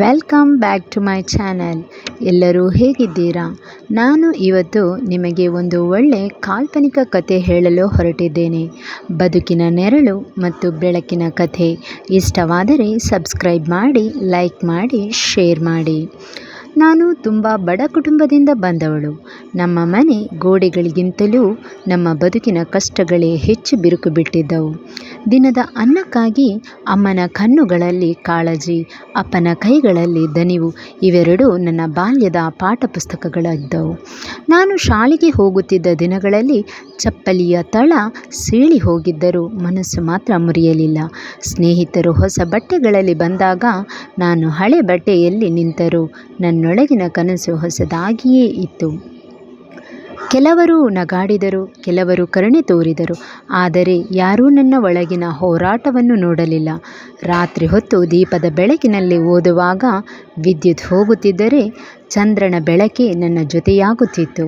Welcome back to my channel. ಎಲ್ಲರೂ ಹೇಗಿದ್ದೀರಾ? ನಾನು ಇವತ್ತು ನಿಮಗೆ ಒಂದು ಒಳ್ಳೆ ಕಾಲ್ಪನಿಕ ಕತೆ ಹೇಳಲು ಹೊರಟಿದ್ದೇನೆ. ಬದುಕಿನ ನೆರಳು ಮತ್ತು ಬೆಳಕಿನ ಕಥೆ. ಇಷ್ಟವಾದರೆ ಸಬ್ಸ್ಕ್ರೈಬ್ ಮಾಡಿ, ಲೈಕ್ ಮಾಡಿ, ಶೇರ್ ಮಾಡಿ. ನಾನು ತುಂಬ ಬಡ ಕುಟುಂಬದಿಂದ ಬಂದವಳು. ನಮ್ಮ ಮನೆ ಗೋಡೆಗಳಿಗಿಂತಲೂ ನಮ್ಮ ಬದುಕಿನ ಕಷ್ಟಗಳೇ ಹೆಚ್ಚು ಬಿರುಕು ಬಿಟ್ಟಿದ್ದವು. ದಿನದ ಅನ್ನಕ್ಕಾಗಿ ಅಮ್ಮನ ಕಣ್ಣುಗಳಲ್ಲಿ ಕಾಳಜಿ, ಅಪ್ಪನ ಕೈಗಳಲ್ಲಿ ದನಿವು ಇವೆರಡೂ ನನ್ನ ಬಾಲ್ಯದ ಪಾಠ ಪುಸ್ತಕಗಳಿದ್ದವು. ನಾನು ಶಾಲೆಗೆ ಹೋಗುತ್ತಿದ್ದ ದಿನಗಳಲ್ಲಿ ಚಪ್ಪಲಿಯ ತಳ ಸೀಳಿ ಹೋಗಿದ್ದರೂ ಮನಸ್ಸು ಮಾತ್ರ ಮುರಿಯಲಿಲ್ಲ. ಸ್ನೇಹಿತರು ಹೊಸ ಬಟ್ಟೆಗಳಲ್ಲಿ ಬಂದಾಗ ನಾನು ಹಳೆ ಬಟ್ಟೆಯಲ್ಲಿ ನಿಂತರೂ ನನ್ನೊಳಗಿನ ಕನಸು ಹೊಸದಾಗಿಯೇ ಇತ್ತು. ಕೆಲವರು ನಗಾಡಿದರು, ಕೆಲವರು ಕರುಣೆ ತೋರಿದರು, ಆದರೆ ಯಾರೂ ನನ್ನ ಒಳಗಿನ ಹೋರಾಟವನ್ನು ನೋಡಲಿಲ್ಲ. ರಾತ್ರಿ ಹೊತ್ತು ದೀಪದ ಬೆಳಕಿನಲ್ಲಿ ಓದುವಾಗ ವಿದ್ಯುತ್ ಹೋಗುತ್ತಿದ್ದರೆ ಚಂದ್ರನ ಬೆಳಕೇ ನನ್ನ ಜೊತೆಯಾಗುತ್ತಿತ್ತು.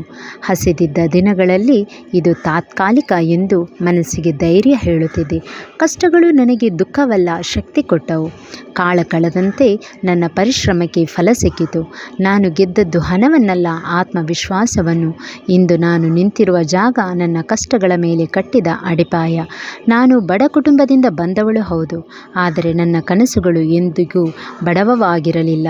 ಹಸಿದಿದ್ದ ದಿನಗಳಲ್ಲಿ ಇದು ತಾತ್ಕಾಲಿಕ ಎಂದು ಮನಸ್ಸಿಗೆ ಧೈರ್ಯ ಹೇಳುತ್ತಿದ್ದೆ. ಕಷ್ಟಗಳು ನನಗೆ ದುಃಖವಲ್ಲ, ಶಕ್ತಿ ಕೊಟ್ಟವು. ಕಾಲ ಕಳೆದಂತೆ ನನ್ನ ಪರಿಶ್ರಮಕ್ಕೆ ಫಲ ಸಿಕ್ಕಿತು. ನಾನು ಗೆದ್ದದ್ದು ಹಣವನ್ನಲ್ಲ, ಆತ್ಮವಿಶ್ವಾಸವನ್ನು. ಇಂದು ನಾನು ನಿಂತಿರುವ ಜಾಗ ನನ್ನ ಕಷ್ಟಗಳ ಮೇಲೆ ಕಟ್ಟಿದ ಅಡಿಪಾಯ. ನಾನು ಬಡ ಕುಟುಂಬದಿಂದ ಬಂದವಳು ಹೌದು, ಆದರೆ ನನ್ನ ಕನಸುಗಳು ಎಂದಿಗೂ ಬಡವವಾಗಿರಲಿಲ್ಲ.